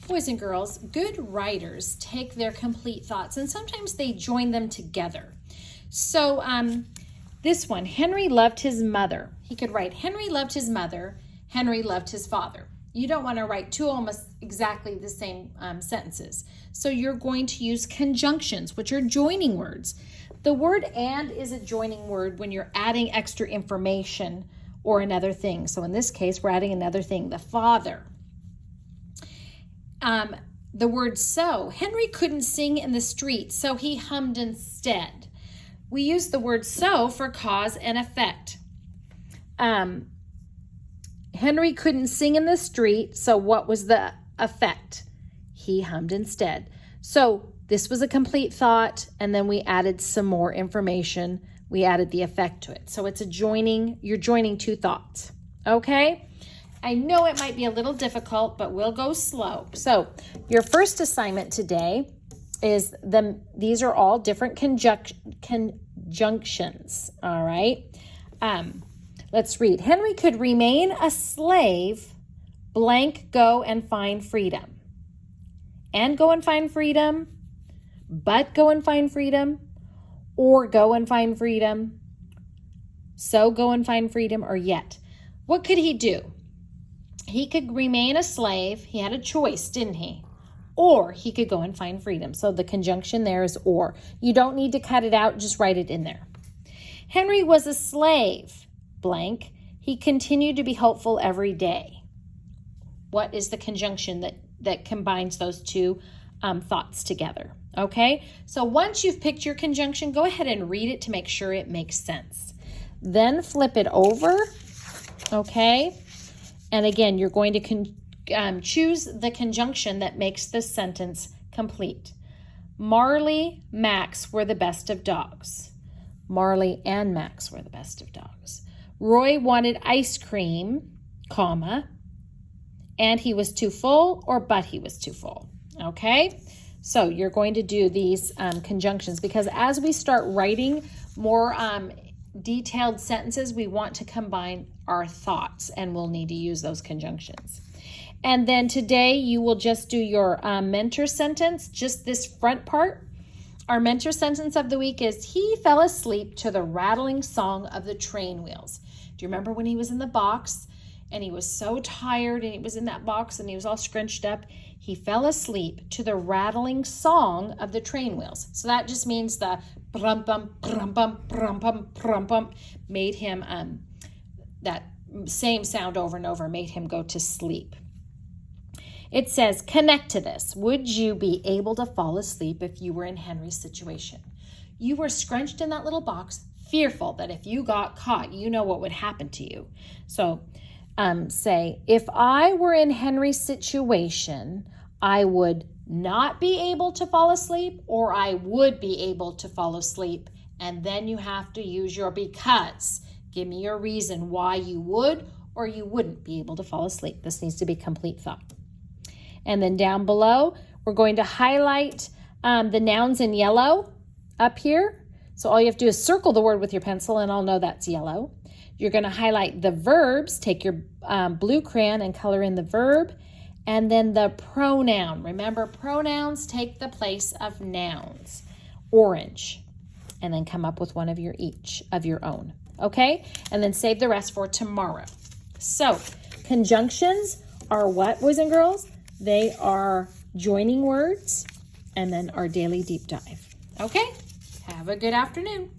Boys and girls, good writers take their complete thoughts and sometimes they join them together. So this one, Henry loved his mother. He could write, Henry loved his mother, Henry loved his father. You don't want to write two almost exactly the same sentences. So you're going to use conjunctions, which are joining words. The word and is a joining word when you're adding extra information or another thing. So in this case, we're adding another thing, the father. The word so. Henry couldn't sing in the street, so he hummed instead. We use the word so for cause and effect. Henry couldn't sing in the street, so what was the effect? He hummed instead. So this was a complete thought, and then we added some more information. We added the effect to it. So it's a joining, you're joining two thoughts, okay? I know it might be a little difficult, but we'll go slow. So your first assignment today is these are all different conjunctions, all right? Let's read. Henry could remain a slave, blank, go and find freedom. And go and find freedom, but go and find freedom, or go and find freedom, so go and find freedom, or yet. What could he do? He could remain a slave. He had a choice, didn't he? Or he could go and find freedom. So the conjunction there is or. You don't need to cut it out, just write it in there. Henry was a slave, blank. He continued to be hopeful every day. What is the conjunction that combines those two thoughts together? Okay, so once you've picked your conjunction, go ahead and read it to make sure it makes sense. Then flip it over, okay? And again, you're going to choose the conjunction that makes the sentence complete. Marley, Max were the best of dogs. Marley and Max were the best of dogs. Roy wanted ice cream, comma, and he was too full, or but he was too full, okay? So you're going to do these conjunctions because as we start writing more detailed sentences, we want to combine our thoughts and we'll need to use those conjunctions. And then today you will just do your mentor sentence, just this front part. Our mentor sentence of the week is, he fell asleep to the rattling song of the train wheels. Do you remember when he was in the box and he was so tired and he was in that box and he was all scrunched up? He fell asleep to the rattling song of the train wheels. So that just means the brum bum brum bum brum bum brum bum made him that same sound over and over made him go to sleep. It says, connect to this. Would you be able to fall asleep if you were in Henry's situation? You were scrunched in that little box, fearful that if you got caught, you know what would happen to you. So say, if I were in Henry's situation, I would not be able to fall asleep, or I would be able to fall asleep. And then you have to use your because. Give me your reason why you would or you wouldn't be able to fall asleep. This needs to be complete thought. And then down below, we're going to highlight the nouns in yellow up here. So all you have to do is circle the word with your pencil and I'll know that's yellow. You're going to highlight the verbs. Take your blue crayon and color in the verb. And then the pronoun. Remember, pronouns take the place of nouns. Orange. And then come up with one of your each of your own. Okay? And then save the rest for tomorrow. So, conjunctions are what, boys and girls? They are joining words and then our daily deep dive. Okay? Have a good afternoon.